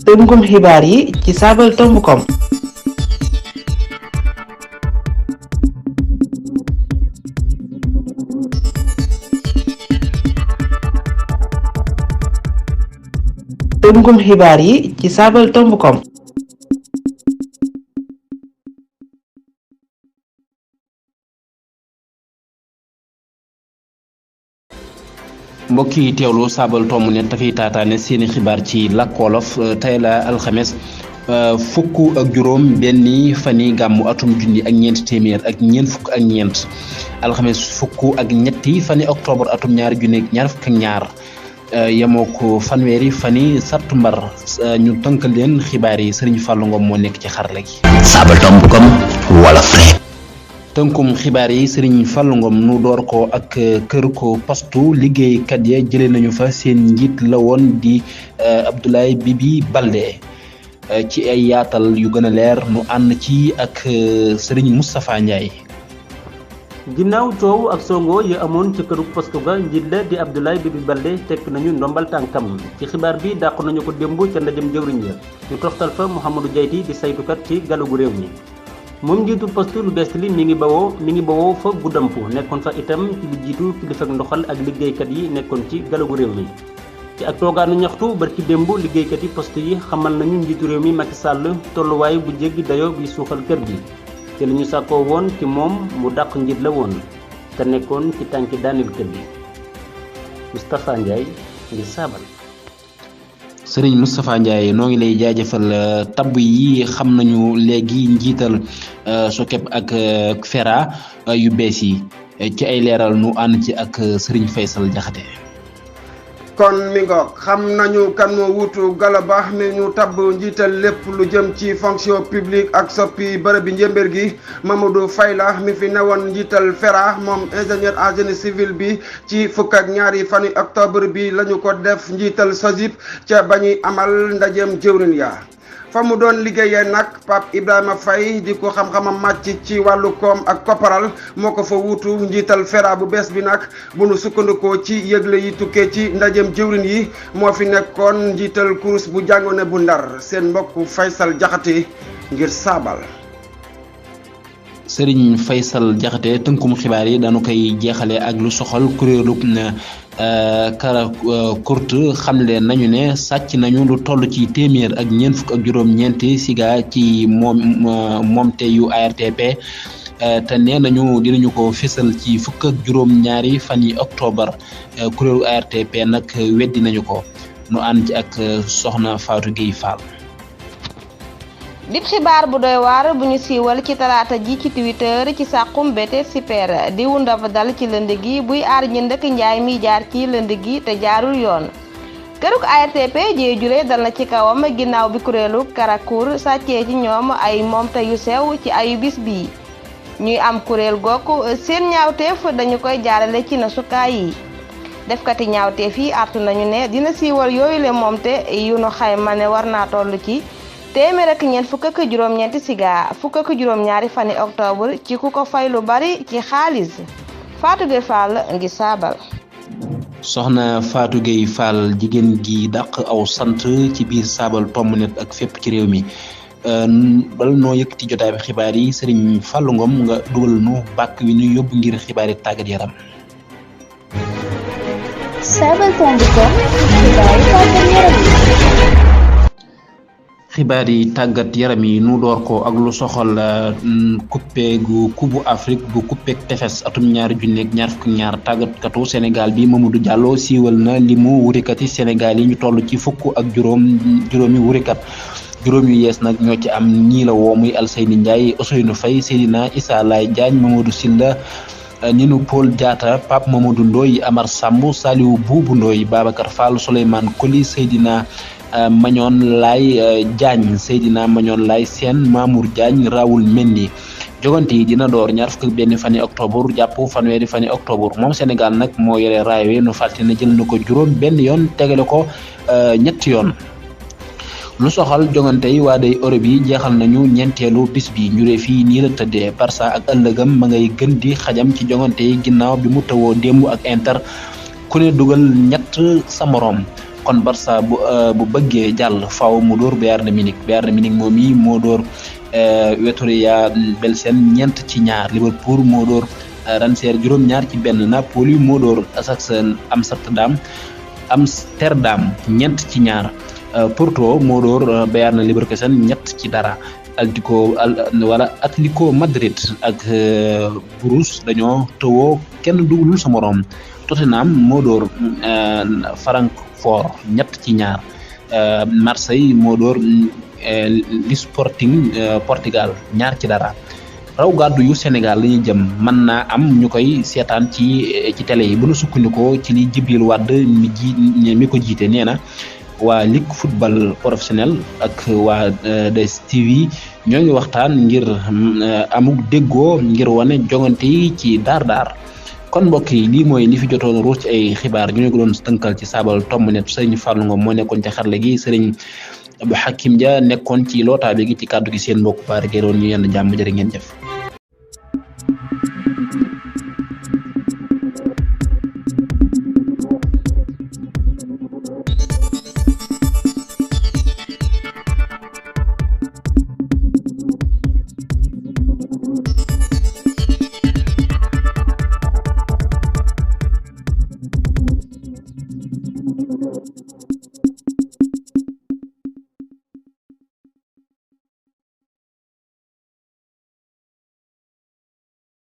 tënkum xibaar yi ci sabaltomb.com. tënkum xibaar yi ci sabaltomb.com. mbokk yi teewlu Sabal Tomb net dafay taataane seeni xibaar ci làkk wolof tey la alxames fukk ak juróom benni fani gàmmu atum junni ak ñeent téeméer ak ñeent fukk ak ñeent alxames fukk ak ñetti fani octobre atum ñaari junni ak ñaar fukk ak ñaar yemoo ko fanweeri fani sattumbar ñu tënkal leen xibaar yi Serigne Fallou Ngom moo nekk ci xarala gi. sabaltomb.com wolof. tënkum xibaar yi Serigne Fallou Ngom nu door ko ak kër ko postu liggéeykat ya jëlee nañu fa seen njiit la woon di Abdoulaye Bibi Baldé ci ay yaatal yu gën a leer nu ànd ci ak Serigne Moustapha Ndiaye. ginnaaw coow ak songo yi amoon ci këru postu ga njiit la di Abdoulaye Bibi Baldé tekk nañu ndombal tànkam ci xibaar bi dàq nañu ko démb ca ndajem jëwriñ ya ñu toftal fa Mouhamadou Diayti di saytukat ci galugu réew mi. moom njiitu poste lu bees li mi ngi bawoo fa guddampu nekkoon fa itam ci lu jiitu kilifa ak ndoxal ak liggéeykat yi nekkoon ci galugu réew mi. ci ak toogaanu ñaxtu barki démb liggéeykat yi poste yi xamal nañu njiitu réew mi Macky Sall tolluwaay bu jéggi dayo bi suuxal kër gi te li ñu sàkkoo woon ci moom mu dàq njiit la woon te nekkoon ci tànki daanil kër gi. Moustapha Ndiaye ngir Sabal. Serigne Moustapha Ndiaye noo ngi lay jaajëfal tabb yi xam nañu léegi njiital SOCEP ak FERA yu bees yi ci ay leeral nu ànd ci ak Serigne Faysal Jaxate. kon mi ngoog xam nañu kan moo wuutu Gallo Ba mi ñu tabb njiital lépp lu jëm ci fonction publique ak soppi bërëb bi njëmbër gi Mamadou Faye la mi fi newoon njiital FERA moom ingénieur en génie civil bi ci fukk ak ñaari fani octobre bi lañu ko def njiital SOGIP ca ba ñuy amal ndajeem jëwrin ya fa mu doon liggéeyee nag Pape Ibrahima Faye di ko xam-xamam màcc ci wàllu koom ak kopparal moo ko fa wuutu njiital FERA bu bees bi nag bu nu sukkandikoo ci yëgle yi tukkee ci ndajeem jëwrin yi moo fi nekkoon njiital kurus bu jàngoone bu Ndar seen mbokk Faysal Jaxate ngir Sabal. Serigne Faysal Jaxate tënkum xibaar yi dañu koy jeexale ak lu soxal kuréelub kara courte xamle nañu ne sàcc nañu lu toll ci téeméer ak ñeent fukk ak juróom-ñeenti siga ci moomte yu ARTP te nee nañu dinañu ko fésal ci fukk ak juróom-ñaari fan yi octobre kuréelu ARTP nag weddi nañu ko nu ànd ci ak soxna Fatou Gueye Fall. dib xibaar bu doy waar bu ñu siiwal ci talaata ji ci Twitter ci sàqum bete super di wu ndafa dal ci lënd gi buy aar ñi ndëkk njaay mi jaar ci lënd gi te jaarul yoon këruk ARTP jee jure dal na ci kawam ginnaaw bi kuréelu Karakour sàccee ci ñoom ay moomte yu sew ci ayu bis bii ñuy am kuréel gokk seen ñaawteef dañu koy jaarale ci nasukaay yi defkati ñaawteef yi artu nañu ne dina siiwal yooyu le moomte yu nu xayma ne war naa toll ci téeméer ak ñeent fukk ak juróom-ñeenti siga fukk ak juróom-ñaari fani octobre ci ku ko fay lu bari ci xaalis Fatou Gueye Fall ngi Sabal. soxna Fatou Gueye Fall jigéen gi dàq aw sant ci biir Sabaltomb net ak fépp ci réew mi bal noo yëkkati jotaay bi xibaar yi Serigne Fallou Ngom nga dugal nu bàkk wi ñu yóbbu ngir xibaar yi tàggat yaram. Sabaltomb.com xibaar yi tàggat yaram yi nu door ko ak lu soxal coupé gu coupe Afrique bu coupé tefes atum ñaari junni ak ñaar fukk ñaar tàggatkatu Sénégal bi Mamadou Diallo siiwal na limu wurikat yi Sénégal yi ñu toll ci fukk ak juróomi wurikat juróom yu yees nag ñoo ci am ñii la woo muy Alseyni Ndiaye Ousseynou Faye Seydina Issa Laye Diagne Mamadou Silla Ninu Paul Diatta Pape Mamadou Ndoye Amar Samb Saliou Boubou Ndoye Babacar Fall Souleymane Koli Seydina Magnon Lay Diagne Seydina Magnon Lay Sène Mamour Diagne Raoul Mendy jogante yi dina door ñaar fukk benn fani octobre jàpp fanweeri fani octobre moom Sénégal nag moo yore raay wi nu fàtte na jël na ko juróom benn yoon tegale ko ñetti yoon lu soxal jogante yi waa day Europe yi jeexal nañu ñeenteelu bis bi ñu dee fii nii la tëddee Barça ak ëllëgam ma ngay gën di xajam ci jogante yi ginnaaw bi mu tawoo démb ak Inter ku ne dugal ñett sa morom kon Barça bu bëggee jàll faaw mu dóor Bayern Munich moom yi moo dóor Viktoria Pilsen 4-2. Liverpool moo dóor Rangers 7-2. Napoli moo dóor Ajax Amsterdam 4-2. Porto moo dóor Bayern Leverkusen 3-0. Atlético Madrid ak Bruges dañoo tëwoo kenn dugalul sa morom. Tottenham moo dóor Francfort 3-2. Marseille moo dóor Sporting Portugal 2-0. raw gàddu yu Sénégal la ñuy jëm mën naa am ñu koy seetaan ci télé yi bu nu sukkandikoo ci li Jibril Wade mi ko jiite nee na waa Ligue football professionnel ak waa DSTV ñoo ngi waxtaan ngir amuk déggoo ngir wane jongante yi ci daar kon mbokk yi lii mooy li fi jotoon ruus ci ay xibaar ñu ko doon tënkal ci saabal tomb net Serigne Fallou Ngom moo nekkoon ci xarale gi Serigne Abdou Hakim Dia nekkoon ci lootaa bi gi ci kàddu gi seen mbokk baari doon ñu yenn jàmm jërë ngeen jëf